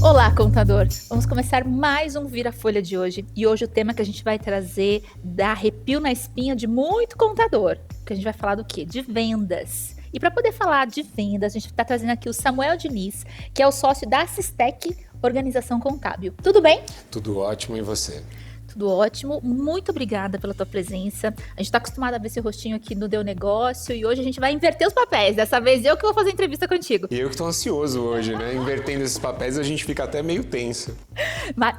Olá, contador! Vamos começar mais um Vira-Folha de hoje. E hoje o tema que a gente vai trazer dá arrepio na espinha de muito contador. Porque a gente vai falar do quê? De vendas. E para poder falar de vendas, a gente está trazendo aqui o Samuel Diniz, que é o sócio da Assistec Organização Contábil. Tudo bem? Tudo ótimo, e você? Tudo ótimo, muito obrigada pela tua presença. A gente está acostumado a ver esse rostinho aqui no Deu Negócio e hoje a gente vai inverter os papéis. Dessa vez eu que vou fazer a entrevista contigo. E eu que estou ansioso hoje, né? Invertendo esses papéis a gente fica até meio tenso. Mas,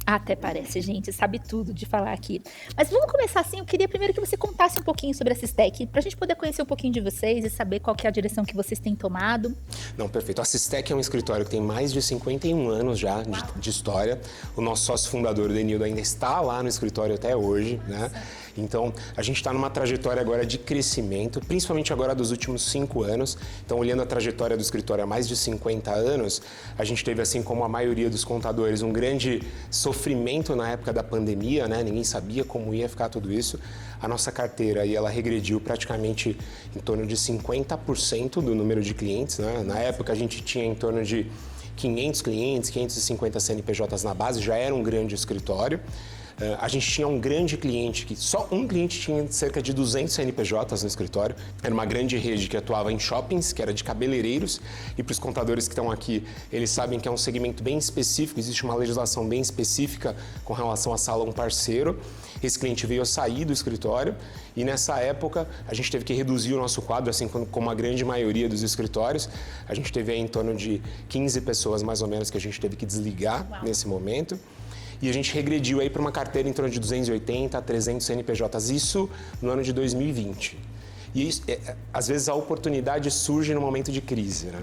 até parece, gente, sabe tudo de falar aqui. Mas vamos começar assim, eu queria primeiro que você contasse um pouquinho sobre a Assistec, para a gente poder conhecer um pouquinho de vocês e saber qual que é a direção que vocês têm tomado. Não, perfeito. A Assistec é um escritório que tem mais de 51 anos já de história. O nosso sócio fundador, o Denildo, ainda está lá no escritório até hoje, né? Então, a gente está numa trajetória agora de crescimento, principalmente agora dos últimos 5 anos. Então, olhando a trajetória do escritório há mais de 50 anos, a gente teve, assim como a maioria dos contadores, um grande sofrimento na época da pandemia, né? Ninguém sabia como ia ficar tudo isso. A nossa carteira aí, ela regrediu praticamente em torno de 50% do número de clientes, né? Na época, a gente tinha em torno de 500 clientes, 550 CNPJs na base, já era um grande escritório. A gente tinha um grande cliente, que só um cliente tinha cerca de 200 CNPJs no escritório. Era uma grande rede que atuava em shoppings, que era de cabeleireiros. E para os contadores que estão aqui, eles sabem que é um segmento bem específico, existe uma legislação bem específica com relação a salão parceiro. Esse cliente veio a sair do escritório e nessa época a gente teve que reduzir o nosso quadro, assim como a grande maioria dos escritórios. A gente teve aí em torno de 15 pessoas mais ou menos que a gente teve que desligar nesse momento. E a gente regrediu aí para uma carteira em torno de 280 a 300 CNPJs, isso no ano de 2020. E isso, às vezes a oportunidade surge no momento de crise, né?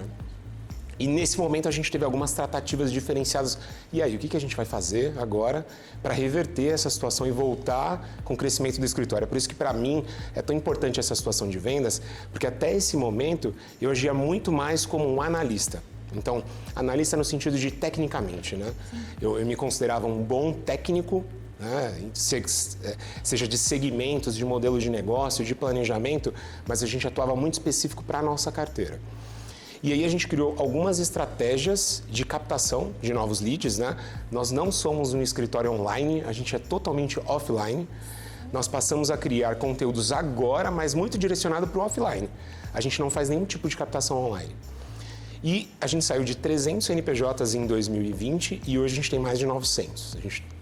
E nesse momento a gente teve algumas tratativas diferenciadas. E aí, o que a gente vai fazer agora para reverter essa situação e voltar com o crescimento do escritório? É por isso que, para mim, é tão importante essa situação de vendas, porque até esse momento eu agia muito mais como um analista. Então, analista no sentido de tecnicamente, né? Eu me considerava um bom técnico, né? Seja de segmentos, de modelo de negócio, de planejamento, mas a gente atuava muito específico para a nossa carteira. E aí a gente criou algumas estratégias de captação de novos leads, né? Nós não somos um escritório online, a gente é totalmente offline. Nós passamos a criar conteúdos agora, mas muito direcionado para o offline. A gente não faz nenhum tipo de captação online. E a gente saiu de 300 CNPJs em 2020 e hoje a gente tem mais de 900.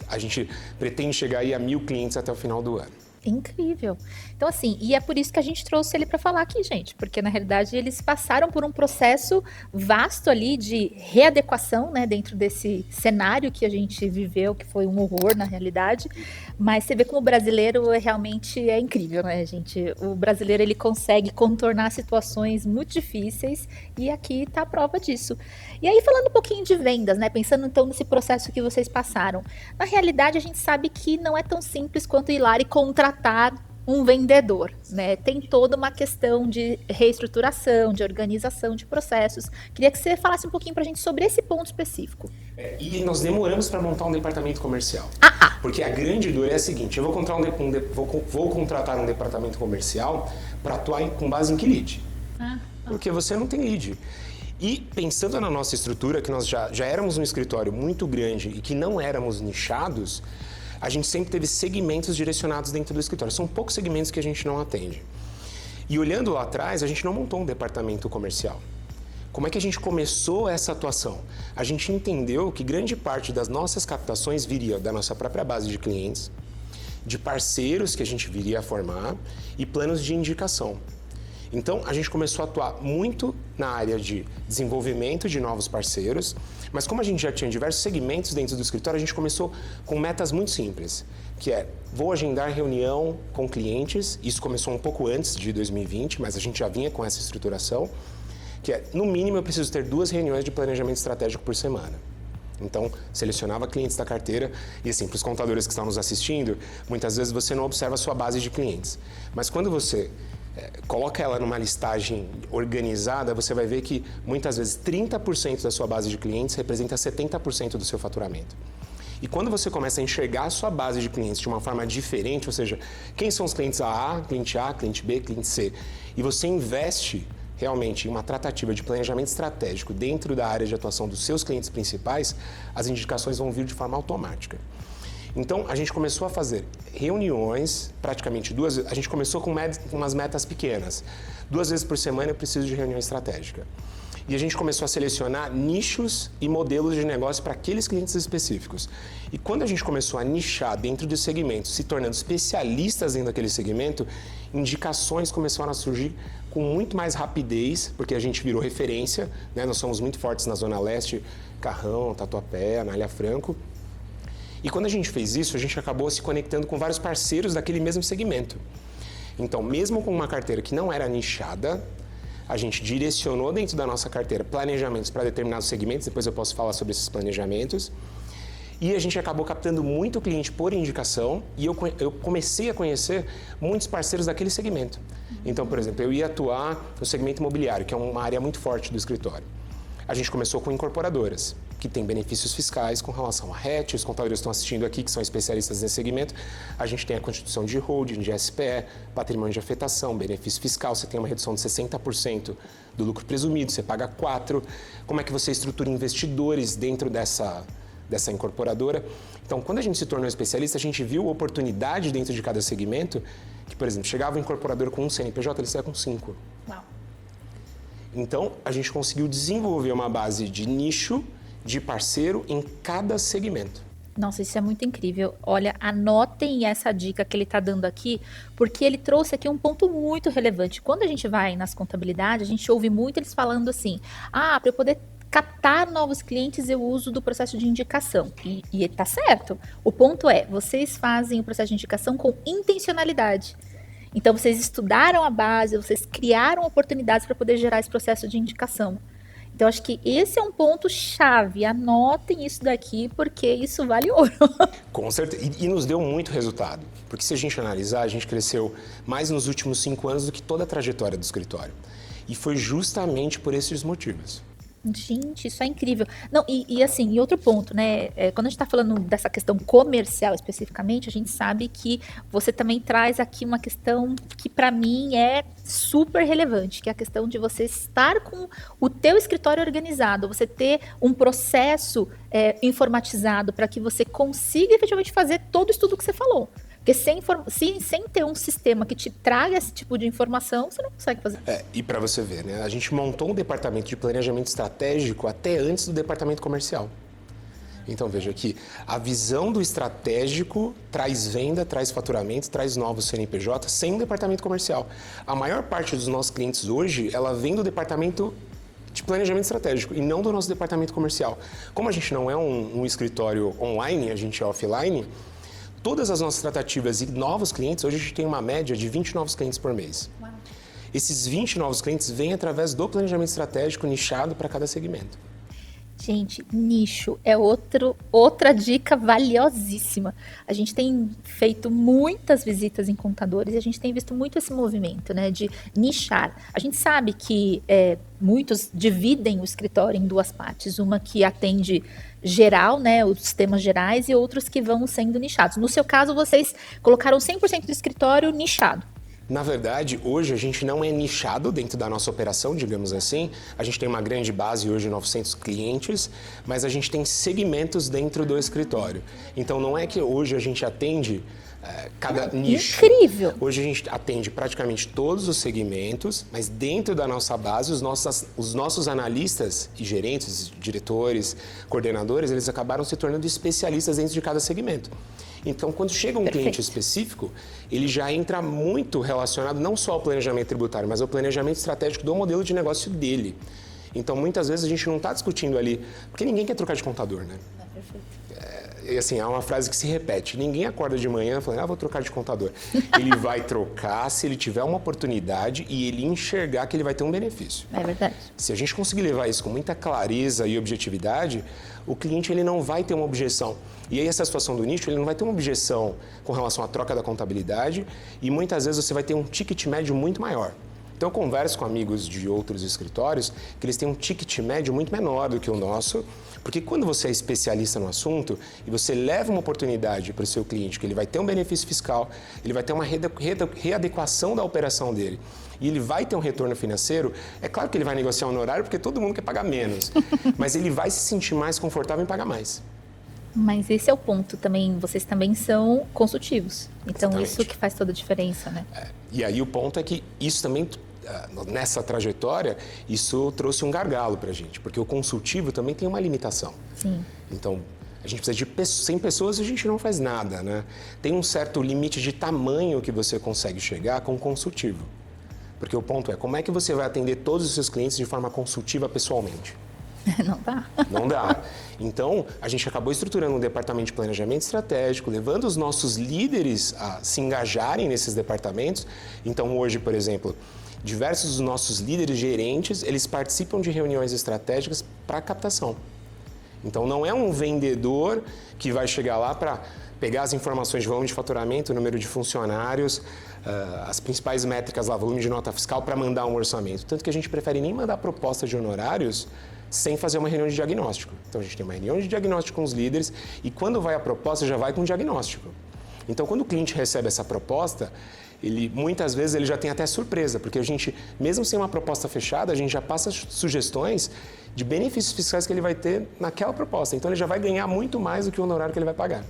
A gente pretende chegar aí a 1.000 clientes até o final do ano. Incrível. Então, assim, e é por isso que a gente trouxe ele para falar aqui, gente, porque na realidade eles passaram por um processo vasto ali de readequação, né, dentro desse cenário que a gente viveu, que foi um horror na realidade, mas você vê como o brasileiro realmente é incrível, né, gente? O brasileiro, ele consegue contornar situações muito difíceis e aqui tá a prova disso. E aí, falando um pouquinho de vendas, né, pensando então nesse processo que vocês passaram, na realidade a gente sabe que não é tão simples quanto ir lá e contratar um vendedor, né? Tem toda uma questão de reestruturação, de organização de processos. Queria que você falasse um pouquinho pra gente sobre esse ponto específico. E nós demoramos para montar um departamento comercial. Porque a grande dor é a seguinte, eu vou contratar um departamento comercial para atuar com base em que lead? Porque você não tem lead. E pensando na nossa estrutura, que nós já éramos um escritório muito grande e que não éramos nichados, a gente sempre teve segmentos direcionados dentro do escritório. São poucos segmentos que a gente não atende. E olhando lá atrás, a gente não montou um departamento comercial. Como é que a gente começou essa atuação? A gente entendeu que grande parte das nossas captações viria da nossa própria base de clientes, de parceiros que a gente viria a formar e planos de indicação. Então, a gente começou a atuar muito na área de desenvolvimento de novos parceiros, mas como a gente já tinha diversos segmentos dentro do escritório, a gente começou com metas muito simples, que é, vou agendar reunião com clientes, isso começou um pouco antes de 2020, mas a gente já vinha com essa estruturação, que é, no mínimo, eu preciso ter 2 reuniões de planejamento estratégico por semana. Então, selecionava clientes da carteira e assim, para os contadores que estão nos assistindo, muitas vezes você não observa a sua base de clientes, mas quando você coloca ela numa listagem organizada, você vai ver que muitas vezes 30% da sua base de clientes representa 70% do seu faturamento. E quando você começa a enxergar a sua base de clientes de uma forma diferente, ou seja, quem são os clientes A, cliente B, cliente C, e você investe realmente em uma tratativa de planejamento estratégico dentro da área de atuação dos seus clientes principais, as indicações vão vir de forma automática. Então, a gente começou a fazer reuniões, praticamente duas vezes. A gente começou com umas metas pequenas. 2 vezes por semana eu preciso de reunião estratégica. E a gente começou a selecionar nichos e modelos de negócio para aqueles clientes específicos. E quando a gente começou a nichar dentro de segmentos, se tornando especialistas dentro daquele segmento, indicações começaram a surgir com muito mais rapidez, porque a gente virou referência, né? Nós somos muito fortes na Zona Leste, Carrão, Tatuapé, Anália Franco. E quando a gente fez isso, a gente acabou se conectando com vários parceiros daquele mesmo segmento. Então, mesmo com uma carteira que não era nichada, a gente direcionou dentro da nossa carteira planejamentos para determinados segmentos, depois eu posso falar sobre esses planejamentos, e a gente acabou captando muito cliente por indicação, e eu comecei a conhecer muitos parceiros daquele segmento. Então, por exemplo, eu ia atuar no segmento imobiliário, que é uma área muito forte do escritório. A gente começou com incorporadoras, que têm benefícios fiscais com relação a RET, os contadores estão assistindo aqui, que são especialistas nesse segmento. A gente tem a constituição de holding, de SPE, patrimônio de afetação, benefício fiscal, você tem uma redução de 60% do lucro presumido, você paga 4%. Como é que você estrutura investidores dentro dessa incorporadora? Então, quando a gente se tornou especialista, a gente viu oportunidade dentro de cada segmento, que, por exemplo, chegava um incorporador com 1 CNPJ, ele saia com 5. Uau. Então, a gente conseguiu desenvolver uma base de nicho, de parceiro em cada segmento. Nossa, isso é muito incrível. Olha, anotem essa dica que ele está dando aqui, porque ele trouxe aqui um ponto muito relevante. Quando a gente vai nas contabilidades, a gente ouve muito eles falando assim, para eu poder captar novos clientes, eu uso do processo de indicação. E tá certo. O ponto é, vocês fazem o processo de indicação com intencionalidade. Então, vocês estudaram a base, vocês criaram oportunidades para poder gerar esse processo de indicação. Então, acho que esse é um ponto chave. Anotem isso daqui, porque isso vale ouro. Com certeza. E nos deu muito resultado. Porque se a gente analisar, a gente cresceu mais nos últimos 5 anos do que toda a trajetória do escritório. E foi justamente por esses motivos. Gente, isso é incrível. Não, e assim, e outro ponto, né? Quando a gente está falando dessa questão comercial especificamente, a gente sabe que você também traz aqui uma questão que para mim é super relevante, que é a questão de você estar com o teu escritório organizado, você ter um processo informatizado para que você consiga efetivamente fazer todo o estudo que você falou. Porque sem ter um sistema que te traga esse tipo de informação, você não consegue fazer. E para você ver, né? A gente montou um departamento de planejamento estratégico até antes do departamento comercial. Então veja que a visão do estratégico traz venda, traz faturamento, traz novos CNPJ sem um departamento comercial. A maior parte dos nossos clientes hoje, ela vem do departamento de planejamento estratégico e não do nosso departamento comercial. Como a gente não é um escritório online, a gente é offline, todas as nossas tratativas e novos clientes, hoje a gente tem uma média de 20 novos clientes por mês. Uau. Esses 20 novos clientes vêm através do planejamento estratégico nichado para cada segmento. Gente, nicho é outra dica valiosíssima. A gente tem feito muitas visitas em contadores e a gente tem visto muito esse movimento, né, de nichar. A gente sabe que muitos dividem o escritório em 2 partes, uma que atende geral, né, os temas gerais, e outros que vão sendo nichados. No seu caso, vocês colocaram 100% do escritório nichado. Na verdade, hoje a gente não é nichado dentro da nossa operação, digamos assim. A gente tem uma grande base hoje, 900 clientes, mas a gente tem segmentos dentro do escritório. Então, não é que hoje a gente atende cada nicho. Incrível! Hoje a gente atende praticamente todos os segmentos, mas dentro da nossa base, os nossos analistas e gerentes, diretores, coordenadores, eles acabaram se tornando especialistas dentro de cada segmento. Então, quando chega um cliente específico, ele já entra muito relacionado não só ao planejamento tributário, mas ao planejamento estratégico do modelo de negócio dele. Então, muitas vezes a gente não está discutindo ali, porque ninguém quer trocar de contador, né? E assim, há uma frase que se repete, ninguém acorda de manhã falando, vou trocar de contador. Ele vai trocar se ele tiver uma oportunidade e ele enxergar que ele vai ter um benefício. É verdade. Se a gente conseguir levar isso com muita clareza e objetividade, o cliente ele não vai ter uma objeção. E aí essa situação do nicho, ele não vai ter uma objeção com relação à troca da contabilidade e muitas vezes você vai ter um ticket médio muito maior. Então eu converso com amigos de outros escritórios que eles têm um ticket médio muito menor do que o nosso, porque quando você é especialista no assunto e você leva uma oportunidade para o seu cliente, que ele vai ter um benefício fiscal, ele vai ter uma readequação da operação dele, e ele vai ter um retorno financeiro, é claro que ele vai negociar um honorário porque todo mundo quer pagar menos, mas ele vai se sentir mais confortável em pagar mais. Mas esse é o ponto também, vocês também são consultivos. Então Exatamente. Isso que faz toda a diferença, né? E aí o ponto é que isso também, nessa trajetória, isso trouxe um gargalo pra gente, porque o consultivo também tem uma limitação. Sim. Então, a gente precisa de 100 pessoas e a gente não faz nada, né? Tem um certo limite de tamanho que você consegue chegar com o consultivo. Porque o ponto é, como é que você vai atender todos os seus clientes de forma consultiva pessoalmente? Não dá. Não dá. Então, a gente acabou estruturando um departamento de planejamento estratégico, levando os nossos líderes a se engajarem nesses departamentos. Então, hoje, por exemplo, diversos dos nossos líderes gerentes, eles participam de reuniões estratégicas para captação. Então, não é um vendedor que vai chegar lá para pegar as informações de volume de faturamento, número de funcionários, as principais métricas lá, volume de nota fiscal, para mandar um orçamento. Tanto que a gente prefere nem mandar proposta de honorários sem fazer uma reunião de diagnóstico. Então, a gente tem uma reunião de diagnóstico com os líderes e quando vai a proposta, já vai com diagnóstico. Então, quando o cliente recebe essa proposta, muitas vezes ele já tem até surpresa, porque a gente, mesmo sem uma proposta fechada, a gente já passa sugestões de benefícios fiscais que ele vai ter naquela proposta. Então, ele já vai ganhar muito mais do que o honorário que ele vai pagar.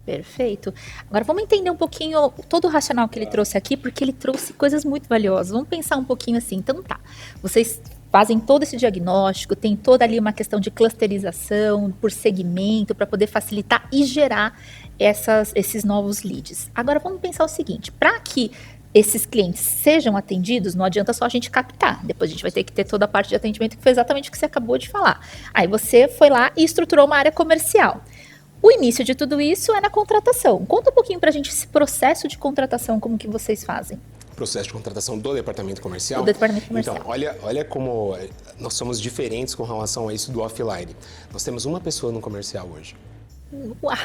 Perfeito. Agora vamos entender um pouquinho todo o racional que ele trouxe aqui, porque ele trouxe coisas muito valiosas. Vamos pensar um pouquinho assim. Então tá, vocês fazem todo esse diagnóstico, tem toda ali uma questão de clusterização por segmento para poder facilitar e gerar esses novos leads. Agora vamos pensar o seguinte, para que esses clientes sejam atendidos, não adianta só a gente captar, depois a gente vai ter que ter toda a parte de atendimento que foi exatamente o que você acabou de falar. Aí você foi lá e estruturou uma área comercial. O início de tudo isso é na contratação. Conta um pouquinho pra gente esse processo de contratação, como que vocês fazem. Processo de contratação do departamento comercial? Do departamento comercial. Então, olha como nós somos diferentes com relação a isso do offline. Nós temos uma pessoa no comercial hoje. Uau!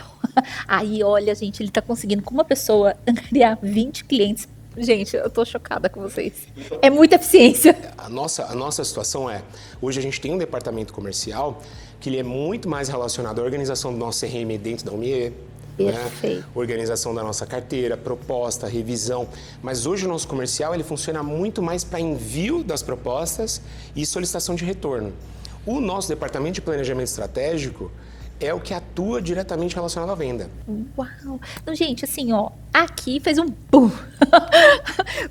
Aí, olha, gente, ele tá conseguindo com uma pessoa angariar 20 clientes. Gente, eu tô chocada com vocês. É muita eficiência. A nossa situação é, hoje a gente tem um departamento comercial que ele é muito mais relacionado à organização do nosso CRM dentro da UMIE, né? Organização da nossa carteira, proposta, revisão. Mas hoje o nosso comercial ele funciona muito mais para envio das propostas e solicitação de retorno. O nosso departamento de planejamento estratégico é o que atua diretamente relacionado à venda. Uau! Então, gente, assim, ó, aqui fez um pum!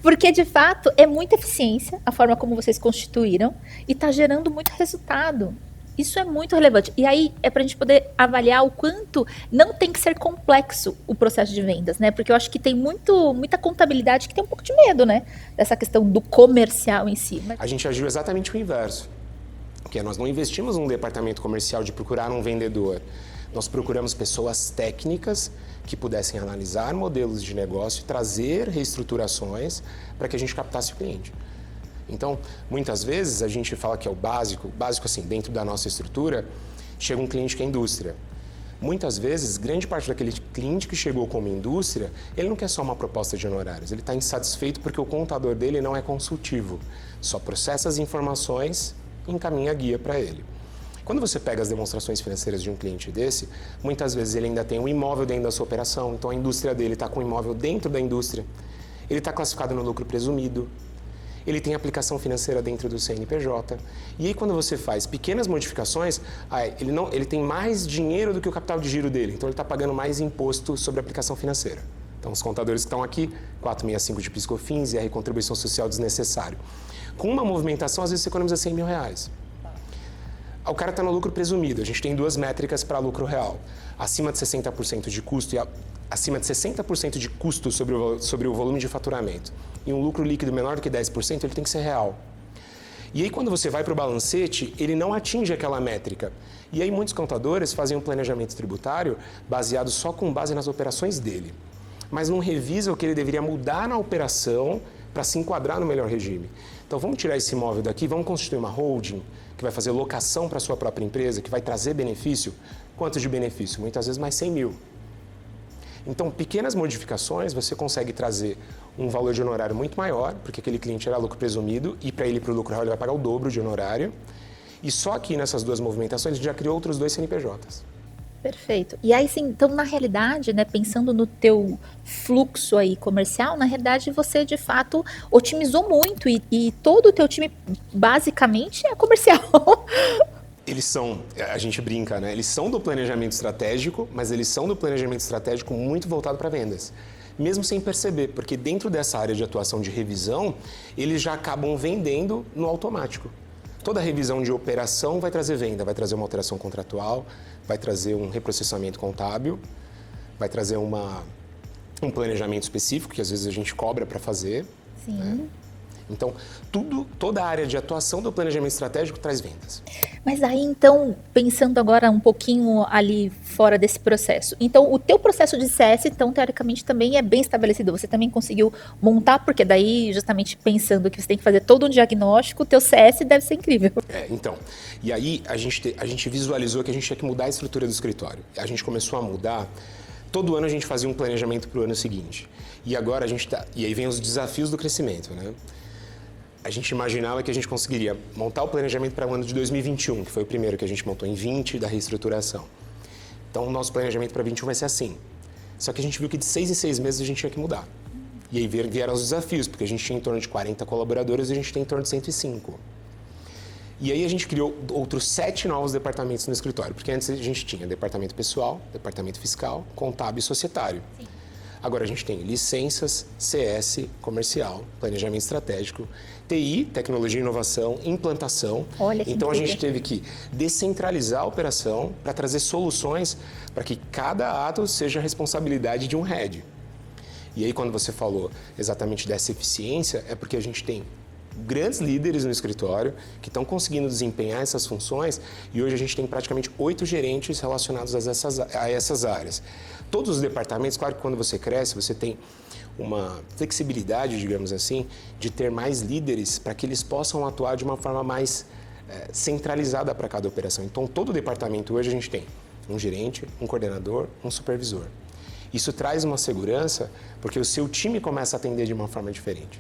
Porque, de fato, é muita eficiência a forma como vocês constituíram e tá gerando muito resultado. Isso é muito relevante. E aí é para a gente poder avaliar o quanto não tem que ser complexo o processo de vendas, né? Porque eu acho que tem muita contabilidade que tem um pouco de medo, né? Dessa questão do comercial em si. A gente agiu exatamente o inverso. Porque nós não investimos num departamento comercial de procurar um vendedor. Nós procuramos pessoas técnicas que pudessem analisar modelos de negócio e trazer reestruturações para que a gente captasse o cliente. Então, muitas vezes a gente fala que é o básico assim, dentro da nossa estrutura, chega um cliente que é indústria. Muitas vezes, grande parte daquele cliente que chegou como indústria, ele não quer só uma proposta de honorários, ele está insatisfeito porque o contador dele não é consultivo, só processa as informações e encaminha a guia para ele. Quando você pega as demonstrações financeiras de um cliente desse, muitas vezes ele ainda tem um imóvel dentro da sua operação, então a indústria dele está com um imóvel dentro da indústria, ele está classificado no lucro presumido, ele tem aplicação financeira dentro do CNPJ. E aí quando você faz pequenas modificações, ele tem mais dinheiro do que o capital de giro dele, então ele está pagando mais imposto sobre a aplicação financeira. Então os contadores que estão aqui, 465 de PIS/COFINS, IR contribuição social desnecessário. Com uma movimentação, às vezes você economiza R$100 mil. O cara está no lucro presumido, a gente tem duas métricas para lucro real. Acima de 60% de custo e acima de 60% de custo sobre o volume de faturamento e um lucro líquido menor do que 10%, ele tem que ser real. E aí, quando você vai para o balancete, ele não atinge aquela métrica. E aí, muitos contadores fazem um planejamento tributário baseado só com base nas operações dele. Mas não revisa o que ele deveria mudar na operação para se enquadrar no melhor regime. Então, vamos tirar esse imóvel daqui, vamos constituir uma holding que vai fazer locação para a sua própria empresa, que vai trazer benefício. Quanto de benefício? Muitas vezes mais 100 mil. Então, pequenas modificações, você consegue trazer um valor de honorário muito maior, porque aquele cliente era lucro presumido, e para ele ir para o lucro real, ele vai pagar o dobro de honorário. E só aqui nessas duas movimentações, a gente já criou outros 2 CNPJs. Perfeito. E aí, sim, então, na realidade, né, pensando no teu fluxo aí comercial, na realidade, você, de fato, otimizou muito e todo o teu time, basicamente, é comercial. Eles são, a gente brinca, né? Eles são do planejamento estratégico, mas eles são do planejamento estratégico muito voltado para vendas. Mesmo sem perceber, porque dentro dessa área de atuação de revisão, eles já acabam vendendo no automático. Toda revisão de operação vai trazer venda, vai trazer uma alteração contratual, vai trazer um reprocessamento contábil, vai trazer um planejamento específico, que às vezes a gente cobra para fazer. Sim. Né? Então, toda a área de atuação do planejamento estratégico traz vendas. Mas aí, então, pensando agora um pouquinho ali fora desse processo. Então, o teu processo de CS, então, teoricamente, também é bem estabelecido. Você também conseguiu montar, porque daí, justamente pensando que você tem que fazer todo um diagnóstico, o teu CS deve ser incrível. Então, e aí a gente visualizou que a gente tinha que mudar a estrutura do escritório. A gente começou a mudar. Todo ano a gente fazia um planejamento para o ano seguinte. E agora e aí vem os desafios do crescimento, né? A gente imaginava que a gente conseguiria montar o planejamento para o ano de 2021, que foi o primeiro que a gente montou em 20 da reestruturação. Então, o nosso planejamento para 21 vai ser assim. Só que a gente viu que de 6 em 6 meses a gente tinha que mudar. E aí vieram os desafios, porque a gente tinha em torno de 40 colaboradores e a gente tem em torno de 105. E aí a gente criou outros 7 novos departamentos no escritório, porque antes a gente tinha departamento pessoal, departamento fiscal, contábil e societário. Sim. Agora a gente tem licenças, CS, comercial, planejamento estratégico, TI, tecnologia e inovação, implantação. Olha que então a gente teve que descentralizar a operação para trazer soluções para que cada ato seja responsabilidade de um head. E aí quando você falou exatamente dessa eficiência, é porque a gente tem grandes líderes no escritório que estão conseguindo desempenhar essas funções e hoje a gente tem praticamente 8 gerentes relacionados a essas áreas. Todos os departamentos, claro que quando você cresce, você tem uma flexibilidade, digamos assim, de ter mais líderes para que eles possam atuar de uma forma mais centralizada para cada operação. Então, todo departamento hoje a gente tem um gerente, um coordenador, um supervisor. Isso traz uma segurança porque o seu time começa a atender de uma forma diferente.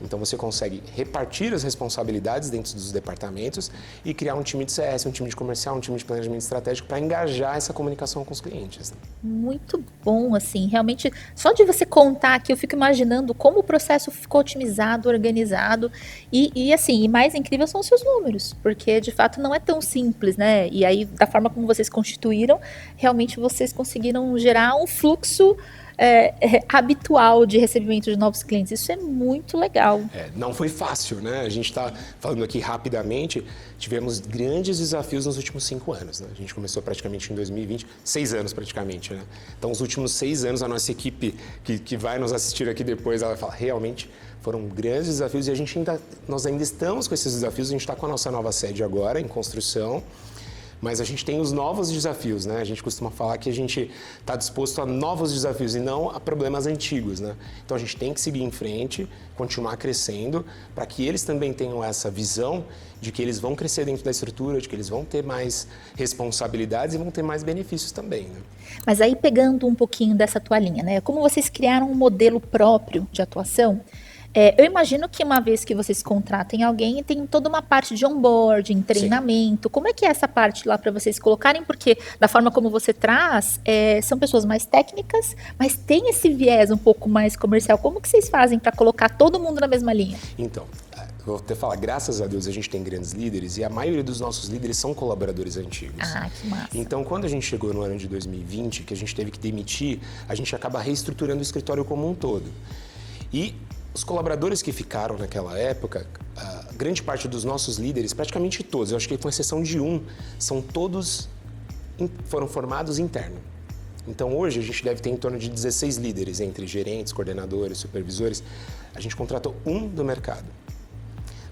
Então você consegue repartir as responsabilidades dentro dos departamentos e criar um time de CS, um time de comercial, um time de planejamento estratégico para engajar essa comunicação com os clientes. Muito bom, assim, realmente, só de você contar aqui, eu fico imaginando como o processo ficou otimizado, organizado e assim, e mais incrível são os seus números, porque de fato não é tão simples, né? E aí, da forma como vocês constituíram, realmente vocês conseguiram gerar um fluxo habitual de recebimento de novos clientes. Isso é muito legal. Não foi fácil, né? A gente está falando aqui rapidamente, tivemos grandes desafios nos últimos 5 anos. Né? A gente começou praticamente em 2020, 6 anos praticamente. Né? Então, os últimos 6 anos, a nossa equipe que vai nos assistir aqui depois, ela vai falar, realmente foram grandes desafios e nós ainda estamos com esses desafios. A gente está com a nossa nova sede agora, em construção. Mas a gente tem os novos desafios, né? A gente costuma falar que a gente está disposto a novos desafios e não a problemas antigos, né? Então a gente tem que seguir em frente, continuar crescendo, para que eles também tenham essa visão de que eles vão crescer dentro da estrutura, de que eles vão ter mais responsabilidades e vão ter mais benefícios também, né? Mas aí pegando um pouquinho dessa tua linha, né? Como vocês criaram um modelo próprio de atuação, eu imagino que uma vez que vocês contratem alguém, tem toda uma parte de onboarding, treinamento. Sim. Como é que é essa parte lá para vocês colocarem? Porque da forma como você traz, são pessoas mais técnicas, mas tem esse viés um pouco mais comercial. Como que vocês fazem para colocar todo mundo na mesma linha? Então, vou até falar, graças a Deus a gente tem grandes líderes e a maioria dos nossos líderes são colaboradores antigos. Ah, que massa. Então, quando a gente chegou no ano de 2020, que a gente teve que demitir, a gente acaba reestruturando o escritório como um todo. E os colaboradores que ficaram naquela época, a grande parte dos nossos líderes, praticamente todos, eu acho que com exceção de um, foram formados interno. Então hoje a gente deve ter em torno de 16 líderes, entre gerentes, coordenadores, supervisores. A gente contratou um do mercado.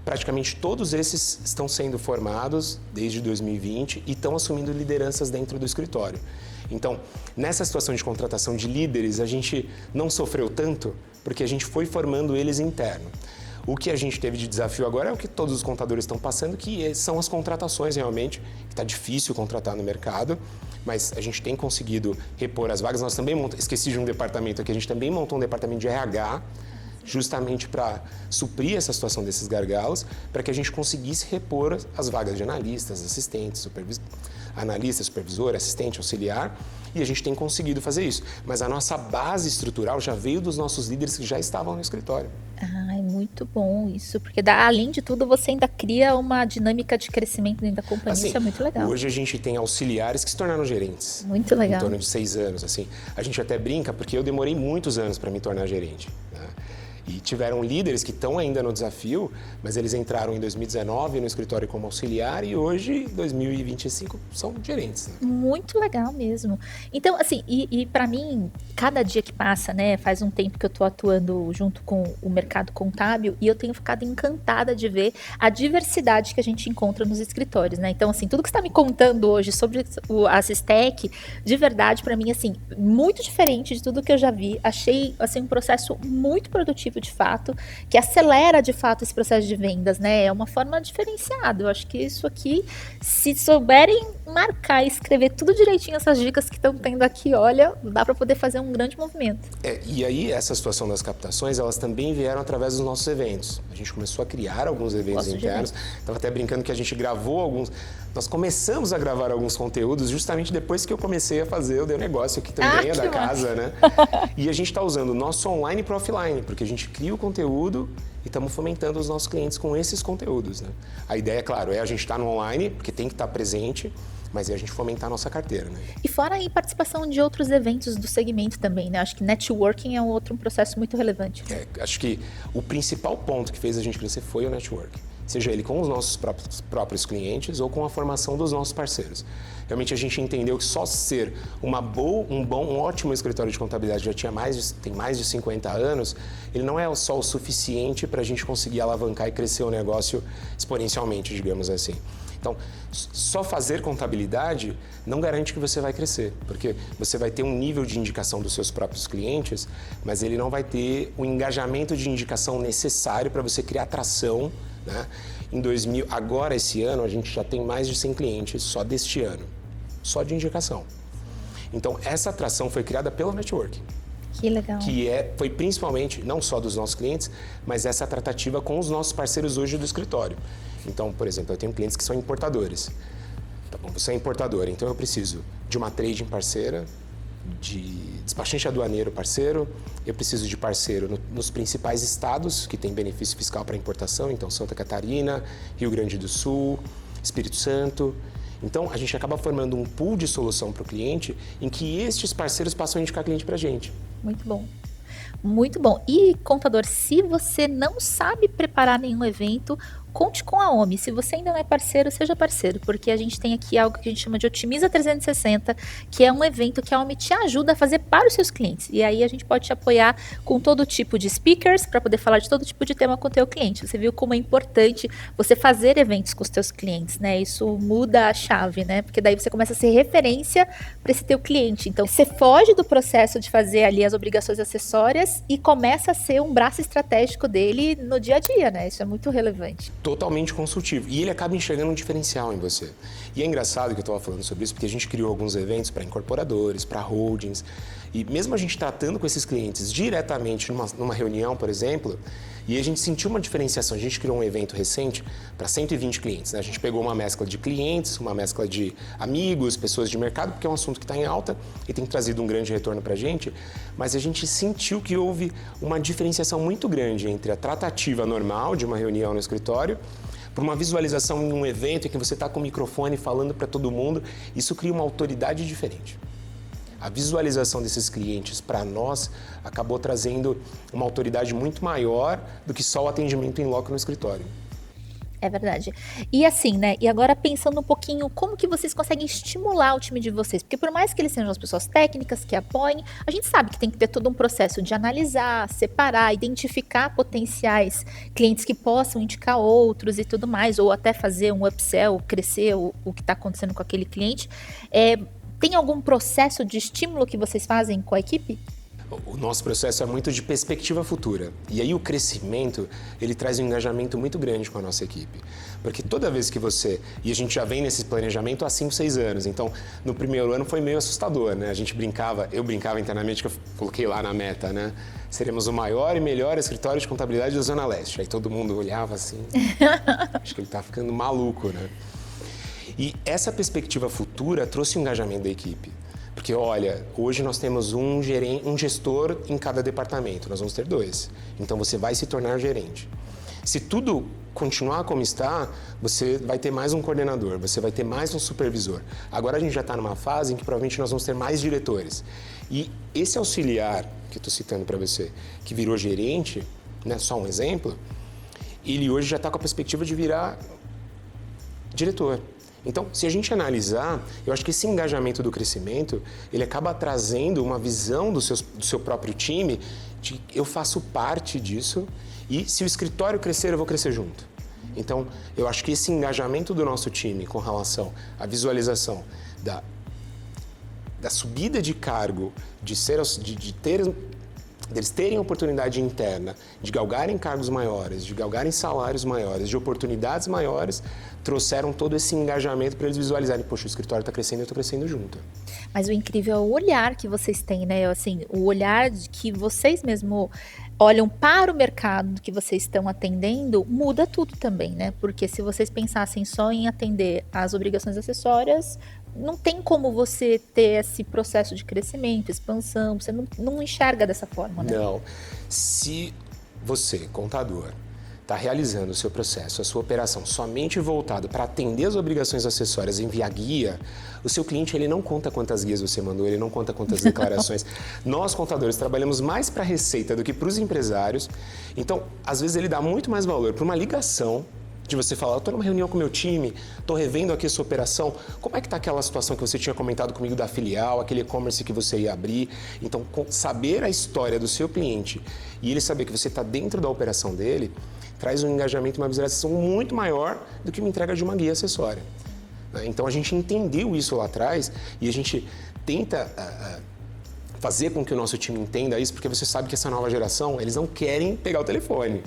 Praticamente todos esses estão sendo formados desde 2020 e estão assumindo lideranças dentro do escritório. Então, nessa situação de contratação de líderes, a gente não sofreu tanto porque a gente foi formando eles interno. O que a gente teve de desafio agora é o que todos os contadores estão passando, que são as contratações realmente, que está difícil contratar no mercado, mas a gente tem conseguido repor as vagas. Nós também esqueci de um departamento aqui, a gente também montou um departamento de RH, justamente para suprir essa situação desses gargalos, para que a gente conseguisse repor as vagas de analistas, assistentes, analista, supervisor, assistente, auxiliar, e a gente tem conseguido fazer isso. Mas a nossa base estrutural já veio dos nossos líderes que já estavam no escritório. Ah, é muito bom isso, porque além de tudo você ainda cria uma dinâmica de crescimento dentro da companhia, Assim, isso é muito legal. Hoje a gente tem auxiliares que se tornaram gerentes. Muito legal. Em torno de 6 anos, assim. A gente até brinca porque eu demorei muitos anos para me tornar gerente, né? E tiveram líderes que estão ainda no desafio, mas eles entraram em 2019 no escritório como auxiliar e hoje, em 2025, são gerentes. Né? Muito legal mesmo. Então, assim, e para mim, cada dia que passa, né, faz um tempo que eu tô atuando junto com o mercado contábil e eu tenho ficado encantada de ver a diversidade que a gente encontra nos escritórios, né? Então, assim, tudo que você tá me contando hoje sobre a Sistec, de verdade, para mim, assim, muito diferente de tudo que eu já vi. Achei, assim, um processo muito produtivo de fato, que acelera de fato esse processo de vendas, né? É uma forma diferenciada. Eu acho que isso aqui, se souberem marcar e escrever tudo direitinho, essas dicas que estão tendo aqui, olha, dá para poder fazer um grande movimento. E aí, essa situação das captações, elas também vieram através dos nossos eventos. A gente começou a criar alguns eventos internos. Estava até brincando que a gente gravou alguns... Nós começamos a gravar alguns conteúdos justamente depois que eu comecei a fazer o Deu Negócio, que também é da casa, né? E a gente está usando o nosso online para offline, porque a gente cria o conteúdo e estamos fomentando os nossos clientes com esses conteúdos, né? A ideia, claro, é a gente estar no online, porque tem que estar presente, mas é a gente fomentar a nossa carteira, né? E fora aí participação de outros eventos do segmento também, né? Acho que networking é um processo muito relevante. Acho que o principal ponto que fez a gente crescer foi o networking. Seja ele com os nossos próprios clientes ou com a formação dos nossos parceiros. Realmente a gente entendeu que só ser um ótimo escritório de contabilidade tem mais de 50 anos, ele não é só o suficiente para a gente conseguir alavancar e crescer o negócio exponencialmente, digamos assim. Então, só fazer contabilidade não garante que você vai crescer, porque você vai ter um nível de indicação dos seus próprios clientes, mas ele não vai ter o engajamento de indicação necessário para você criar atração, né? Agora, esse ano, a gente já tem mais de 100 clientes só deste ano, só de indicação. Então, essa atração foi criada pelo networking. Que legal. Foi principalmente, não só dos nossos clientes, mas essa tratativa com os nossos parceiros hoje do escritório. Então, por exemplo, eu tenho clientes que são importadores. Tá bom, você é importador, então eu preciso de uma trading parceira, de despachante aduaneiro parceiro, eu preciso de parceiro nos principais estados que tem benefício fiscal para importação, então Santa Catarina, Rio Grande do Sul, Espírito Santo. Então, a gente acaba formando um pool de solução para o cliente em que estes parceiros passam a indicar cliente para a gente. Muito bom. Muito bom. E, contador, se você não sabe preparar nenhum evento, conte com a OMI. Se você ainda não é parceiro, seja parceiro, porque a gente tem aqui algo que a gente chama de Otimiza 360, que é um evento que a OMI te ajuda a fazer para os seus clientes. E aí a gente pode te apoiar com todo tipo de speakers, para poder falar de todo tipo de tema com o teu cliente. Você viu como é importante você fazer eventos com os teus clientes, né? Isso muda a chave, né? Porque daí você começa a ser referência para esse teu cliente. Então, você foge do processo de fazer ali as obrigações acessórias e começa a ser um braço estratégico dele no dia a dia, né? Isso é muito relevante. Totalmente consultivo. E ele acaba enxergando um diferencial em você. E é engraçado que eu estava falando sobre isso, porque a gente criou alguns eventos para incorporadores, para holdings. E mesmo a gente tratando com esses clientes diretamente numa reunião, por exemplo, e a gente sentiu uma diferenciação. A gente criou um evento recente para 120 clientes, né? A gente pegou uma mescla de clientes, uma mescla de amigos, pessoas de mercado, porque é um assunto que está em alta e tem trazido um grande retorno para a gente. Mas a gente sentiu que houve uma diferenciação muito grande entre a tratativa normal de uma reunião no escritório para uma visualização em um evento em que você está com o microfone falando para todo mundo. Isso cria uma autoridade diferente. A visualização desses clientes para nós acabou trazendo uma autoridade muito maior do que só o atendimento em loco no escritório. É verdade. E assim, né? E agora pensando um pouquinho, como que vocês conseguem estimular o time de vocês? Porque por mais que eles sejam as pessoas técnicas que apoiem, a gente sabe que tem que ter todo um processo de analisar, separar, identificar potenciais clientes que possam indicar outros e tudo mais, ou até fazer um upsell, crescer o que está acontecendo com aquele cliente. Tem algum processo de estímulo que vocês fazem com a equipe? o nosso processo é muito de perspectiva futura. E aí o crescimento, ele traz um engajamento muito grande com a nossa equipe. Porque toda vez que você... E a gente já vem nesse planejamento há 5, 6 anos. Então, no primeiro ano foi meio assustador, né? A gente brincava, eu brincava internamente, que eu coloquei lá na meta, né? Seremos o maior e melhor escritório de contabilidade da Zona Leste. Aí todo mundo olhava assim, acho que ele tá ficando maluco, né? E essa perspectiva futura trouxe um engajamento da equipe. Porque, olha, hoje nós temos um gestor em cada departamento, nós vamos ter 2. Então, você vai se tornar gerente. Se tudo continuar como está, você vai ter mais um coordenador, você vai ter mais um supervisor. Agora a gente já está numa fase em que provavelmente nós vamos ter mais diretores. E esse auxiliar, que eu estou citando para você, que virou gerente, né, só um exemplo, ele hoje já está com a perspectiva de virar diretor. Então, se a gente analisar, eu acho que esse engajamento do crescimento, ele acaba trazendo uma visão do seu próprio time, de eu faço parte disso e se o escritório crescer, eu vou crescer junto. Então, eu acho que esse engajamento do nosso time com relação à visualização da subida de cargo, deles terem oportunidade interna, de galgarem cargos maiores, de galgarem salários maiores, de oportunidades maiores, trouxeram todo esse engajamento para eles visualizarem, poxa, o escritório está crescendo e eu estou crescendo junto. Mas o incrível é o olhar que vocês têm, né? Assim, o olhar de que vocês mesmo olham para o mercado que vocês estão atendendo, muda tudo também, né? Porque se vocês pensassem só em atender as obrigações acessórias, não tem como você ter esse processo de crescimento, expansão, você não enxerga dessa forma, né? Não. Se você, contador, está realizando o seu processo, a sua operação somente voltado para atender as obrigações acessórias e enviar guia, o seu cliente ele não conta quantas guias você mandou, ele não conta quantas declarações. Nós, contadores, trabalhamos mais para a receita do que para os empresários. Então, às vezes ele dá muito mais valor para uma ligação, de você falar, eu estou numa reunião com o meu time, estou revendo aqui a sua operação, como é que está aquela situação que você tinha comentado comigo da filial, aquele e-commerce que você ia abrir. Então, saber a história do seu cliente e ele saber que você está dentro da operação dele, traz um engajamento e uma visualização muito maior do que uma entrega de uma guia acessória. Então, a gente entendeu isso lá atrás e a gente tenta fazer com que o nosso time entenda isso, porque você sabe que essa nova geração, eles não querem pegar o telefone.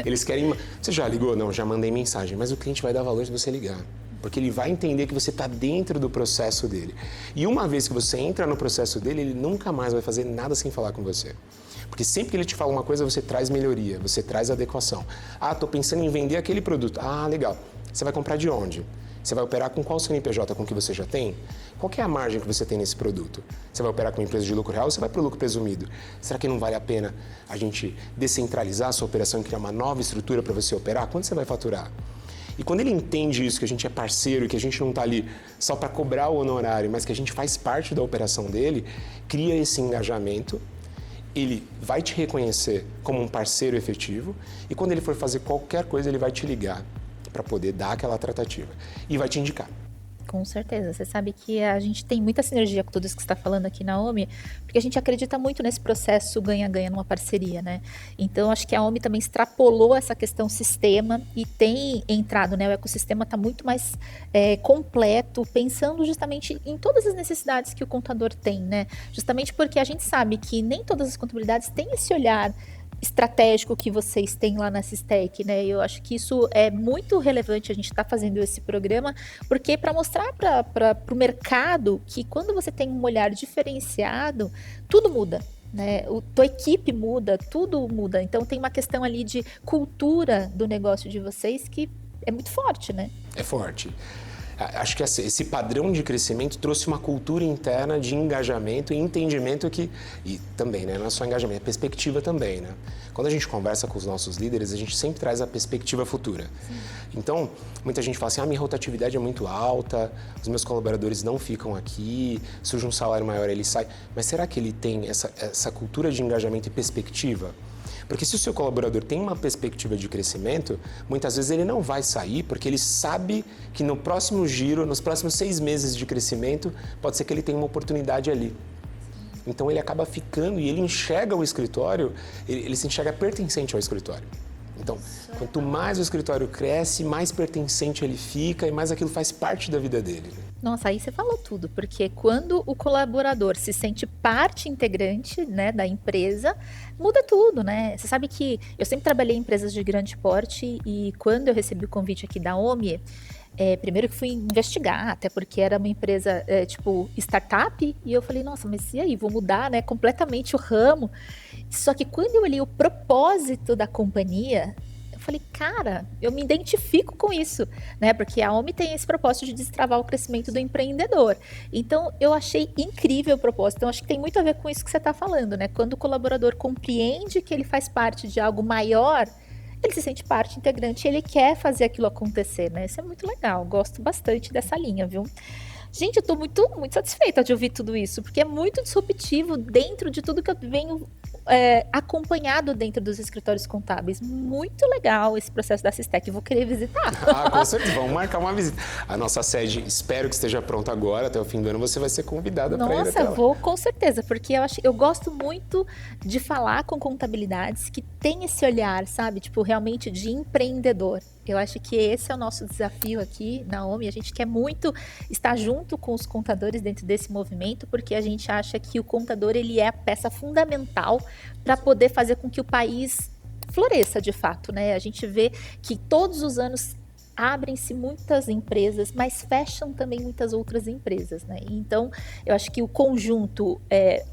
Eles querem... Você já ligou? Não, já mandei mensagem. Mas o cliente vai dar valor se você ligar. Porque ele vai entender que você está dentro do processo dele. E uma vez que você entra no processo dele, ele nunca mais vai fazer nada sem falar com você. Porque sempre que ele te fala uma coisa, você traz melhoria, você traz adequação. Ah, estou pensando em vender aquele produto. Ah, legal. Você vai comprar de onde? Você vai operar com qual CNPJ com que você já tem? Qual que é a margem que você tem nesse produto? Você vai operar com uma empresa de lucro real ou você vai para o lucro presumido? Será que não vale a pena a gente descentralizar a sua operação e criar uma nova estrutura para você operar? Quanto você vai faturar? E quando ele entende isso, que a gente é parceiro, que a gente não está ali só para cobrar o honorário, mas que a gente faz parte da operação dele, cria esse engajamento, ele vai te reconhecer como um parceiro efetivo e quando ele for fazer qualquer coisa, ele vai te ligar para poder dar aquela tratativa e vai te indicar. Com certeza. Você sabe que a gente tem muita sinergia com tudo isso que você está falando aqui, Naomi, porque a gente acredita muito nesse processo ganha-ganha numa parceria, né? Então, acho que a OMI também extrapolou essa questão sistema e tem entrado, né? O ecossistema está muito mais completo, pensando justamente em todas as necessidades que o contador tem, né? Justamente porque a gente sabe que nem todas as contabilidades têm esse olhar estratégico que vocês têm lá na Sistec, né? Eu acho que isso é muito relevante a gente estar fazendo esse programa, porque para mostrar para o mercado que quando você tem um olhar diferenciado, tudo muda, né? Tua equipe muda, tudo muda. Então tem uma questão ali de cultura do negócio de vocês que é muito forte, né? É forte. Acho que esse padrão de crescimento trouxe uma cultura interna de engajamento e entendimento e também, né, não é só engajamento, é perspectiva também, né? Quando a gente conversa com os nossos líderes, a gente sempre traz a perspectiva futura. Sim. Então, muita gente fala assim, minha rotatividade é muito alta, os meus colaboradores não ficam aqui, surge um salário maior, ele sai. Mas será que ele tem essa cultura de engajamento e perspectiva? Porque se o seu colaborador tem uma perspectiva de crescimento, muitas vezes ele não vai sair porque ele sabe que no próximo giro, nos próximos 6 meses de crescimento, pode ser que ele tenha uma oportunidade ali. Então ele acaba ficando e ele enxerga o escritório, ele se enxerga pertencente ao escritório. Então, quanto mais o escritório cresce, mais pertencente ele fica e mais aquilo faz parte da vida dele. Nossa, aí você falou tudo, porque quando o colaborador se sente parte integrante, né, da empresa, muda tudo, né? Você sabe que eu sempre trabalhei em empresas de grande porte e quando eu recebi o convite aqui da OMI, primeiro que fui investigar, até porque era uma empresa tipo startup, e eu falei, nossa, mas e aí, vou mudar, né, completamente o ramo. Só que quando eu olhei o propósito da companhia, eu falei, cara, eu me identifico com isso, né? Porque a OMI tem esse propósito de destravar o crescimento do empreendedor. Então, eu achei incrível o propósito. Então, acho que tem muito a ver com isso que você está falando, né? Quando o colaborador compreende que ele faz parte de algo maior, ele se sente parte integrante e ele quer fazer aquilo acontecer, né? Isso é muito legal, gosto bastante dessa linha, viu? Gente, eu tô muito, muito satisfeita de ouvir tudo isso, porque é muito disruptivo dentro de tudo que eu venho acompanhado dentro dos escritórios contábeis. Muito legal esse processo da Sistec, vou querer visitar. Com certeza, vamos marcar uma visita. A nossa sede, espero que esteja pronta agora, até o fim do ano, você vai ser convidada para ir até lá. Nossa, vou com certeza, porque eu gosto muito de falar com contabilidades que tem esse olhar, sabe, tipo, realmente de empreendedor. Eu acho que esse é o nosso desafio aqui na OMI. A gente quer muito estar junto com os contadores dentro desse movimento, porque a gente acha que o contador ele é a peça fundamental para poder fazer com que o país floresça de fato, né? A gente vê que todos os anos abrem-se muitas empresas, mas fecham também muitas outras empresas, né? Então, eu acho que o conjunto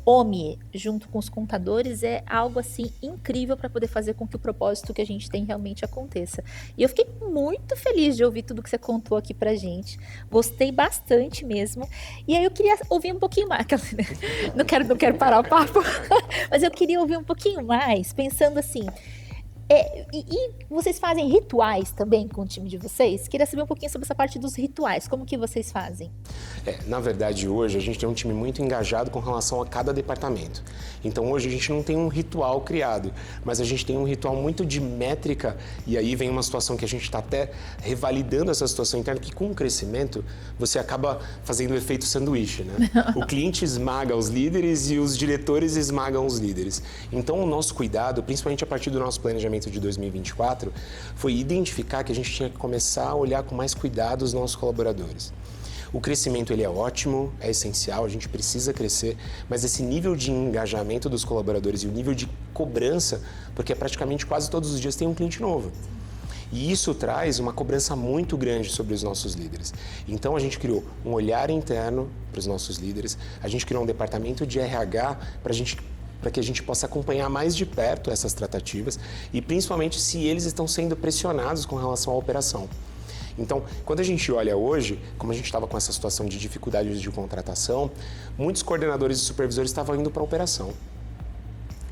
OMI junto com os contadores é algo assim incrível para poder fazer com que o propósito que a gente tem realmente aconteça. E eu fiquei muito feliz de ouvir tudo que você contou aqui pra gente. Gostei bastante mesmo. E aí eu queria ouvir um pouquinho mais. Não quero parar o papo, mas eu queria ouvir um pouquinho mais, pensando assim. E vocês fazem rituais também com o time de vocês? Queria saber um pouquinho sobre essa parte dos rituais. Como que vocês fazem? Na verdade, hoje a gente tem um time muito engajado com relação a cada departamento. Então, hoje a gente não tem um ritual criado, mas a gente tem um ritual muito de métrica. E aí vem uma situação que a gente está até revalidando essa situação interna, que com o crescimento, você acaba fazendo o efeito sanduíche, né? O cliente esmaga os líderes e os diretores esmagam os líderes. Então, o nosso cuidado, principalmente a partir do nosso planejamento de 2024, foi identificar que a gente tinha que começar a olhar com mais cuidado os nossos colaboradores. O crescimento ele é ótimo, é essencial, a gente precisa crescer, mas esse nível de engajamento dos colaboradores e o nível de cobrança, porque praticamente quase todos os dias tem um cliente novo. E isso traz uma cobrança muito grande sobre os nossos líderes. Então a gente criou um olhar interno para os nossos líderes, a gente criou um departamento de RH para que a gente possa acompanhar mais de perto essas tratativas e principalmente se eles estão sendo pressionados com relação à operação. Então, quando a gente olha hoje, como a gente estava com essa situação de dificuldades de contratação, muitos coordenadores e supervisores estavam indo para a operação.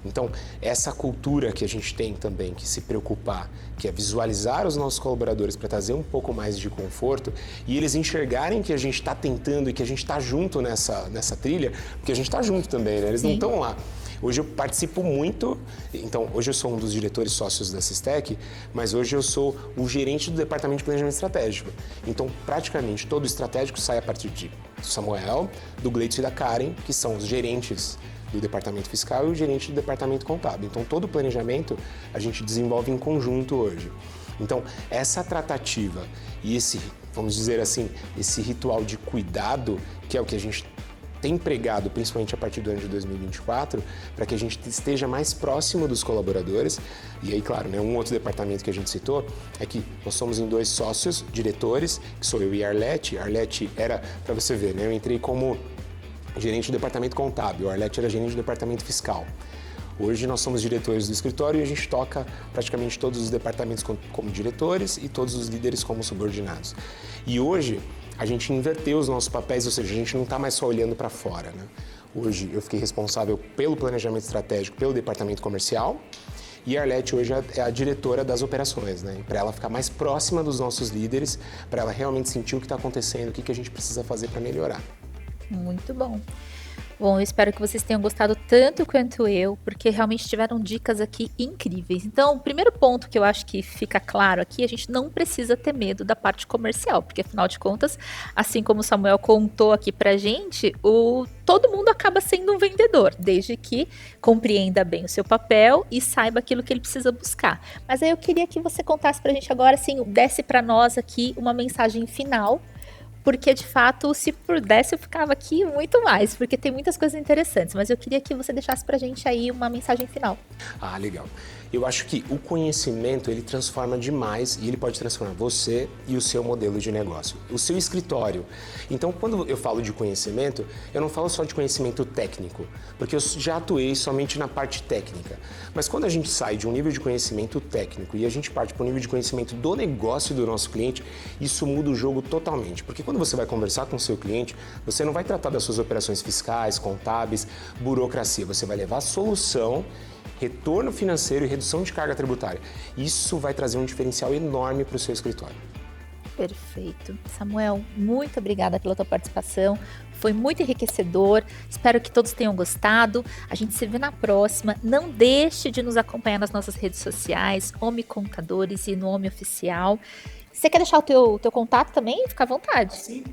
Então, essa cultura que a gente tem também, que se preocupar, que é visualizar os nossos colaboradores para trazer um pouco mais de conforto e eles enxergarem que a gente está tentando e que a gente está junto nessa trilha, porque a gente está junto também, né? Eles não estão lá. Hoje eu participo muito, então hoje eu sou um dos diretores sócios da Sistec, mas hoje eu sou o gerente do departamento de planejamento estratégico. Então praticamente todo o estratégico sai a partir de Samuel, do Gleitson e da Karen, que são os gerentes do departamento fiscal e o gerente do departamento contábil. Então todo o planejamento a gente desenvolve em conjunto hoje. Então essa tratativa e esse, vamos dizer assim, esse ritual de cuidado, que é o que a gente tem pregado, principalmente a partir do ano de 2024, para que a gente esteja mais próximo dos colaboradores. E aí, claro, né, um outro departamento que a gente citou é que nós somos em 2 sócios, diretores, que sou eu e a Arlete. A Arlete era, para você ver, né, eu entrei como gerente do departamento contábil, a Arlete era gerente do departamento fiscal. Hoje nós somos diretores do escritório e a gente toca praticamente todos os departamentos como diretores e todos os líderes como subordinados. E hoje a gente inverteu os nossos papéis, ou seja, a gente não está mais só olhando para fora, né? Hoje eu fiquei responsável pelo planejamento estratégico, pelo departamento comercial e a Arlete hoje é a diretora das operações, né? Para ela ficar mais próxima dos nossos líderes, para ela realmente sentir o que está acontecendo, o que a gente precisa fazer para melhorar. Muito bom. Bom, eu espero que vocês tenham gostado tanto quanto eu, porque realmente tiveram dicas aqui incríveis. Então, o primeiro ponto que eu acho que fica claro aqui, a gente não precisa ter medo da parte comercial, porque afinal de contas, assim como o Samuel contou aqui pra gente, todo mundo acaba sendo um vendedor, desde que compreenda bem o seu papel e saiba aquilo que ele precisa buscar. Mas aí eu queria que você contasse pra gente agora, assim, desse pra nós aqui uma mensagem final, porque de fato, se pudesse, eu ficava aqui muito mais, porque tem muitas coisas interessantes, mas eu queria que você deixasse pra gente aí uma mensagem final. Ah, legal. Eu acho que o conhecimento, ele transforma demais e ele pode transformar você e o seu modelo de negócio, o seu escritório. Então, quando eu falo de conhecimento, eu não falo só de conhecimento técnico, porque eu já atuei somente na parte técnica. Mas quando a gente sai de um nível de conhecimento técnico e a gente parte para um nível de conhecimento do negócio do nosso cliente, isso muda o jogo totalmente. Porque quando você vai conversar com o seu cliente, você não vai tratar das suas operações fiscais, contábeis, burocracia, você vai levar a solução, retorno financeiro e redução de carga tributária. Isso vai trazer um diferencial enorme para o seu escritório. Perfeito. Samuel, muito obrigada pela tua participação. Foi muito enriquecedor. Espero que todos tenham gostado. A gente se vê na próxima. Não deixe de nos acompanhar nas nossas redes sociais, Homem Contadores e no Homem Oficial. Você quer deixar o teu contato também? Fica à vontade. Sim.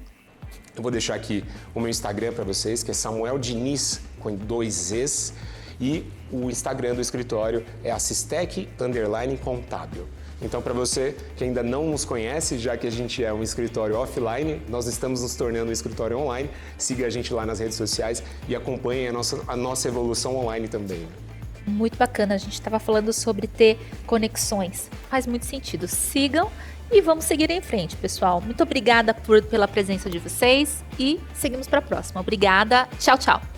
Eu vou deixar aqui o meu Instagram para vocês, que é Samuel Diniz, com 2 Es. E o Instagram do escritório é Assistec_Contábil. Então, para você que ainda não nos conhece, já que a gente é um escritório offline, nós estamos nos tornando um escritório online. Siga a gente lá nas redes sociais e acompanhe a nossa evolução online também. Muito bacana, a gente estava falando sobre ter conexões. Faz muito sentido. Sigam e vamos seguir em frente, pessoal. Muito obrigada pela presença de vocês e seguimos para a próxima. Obrigada. Tchau, tchau.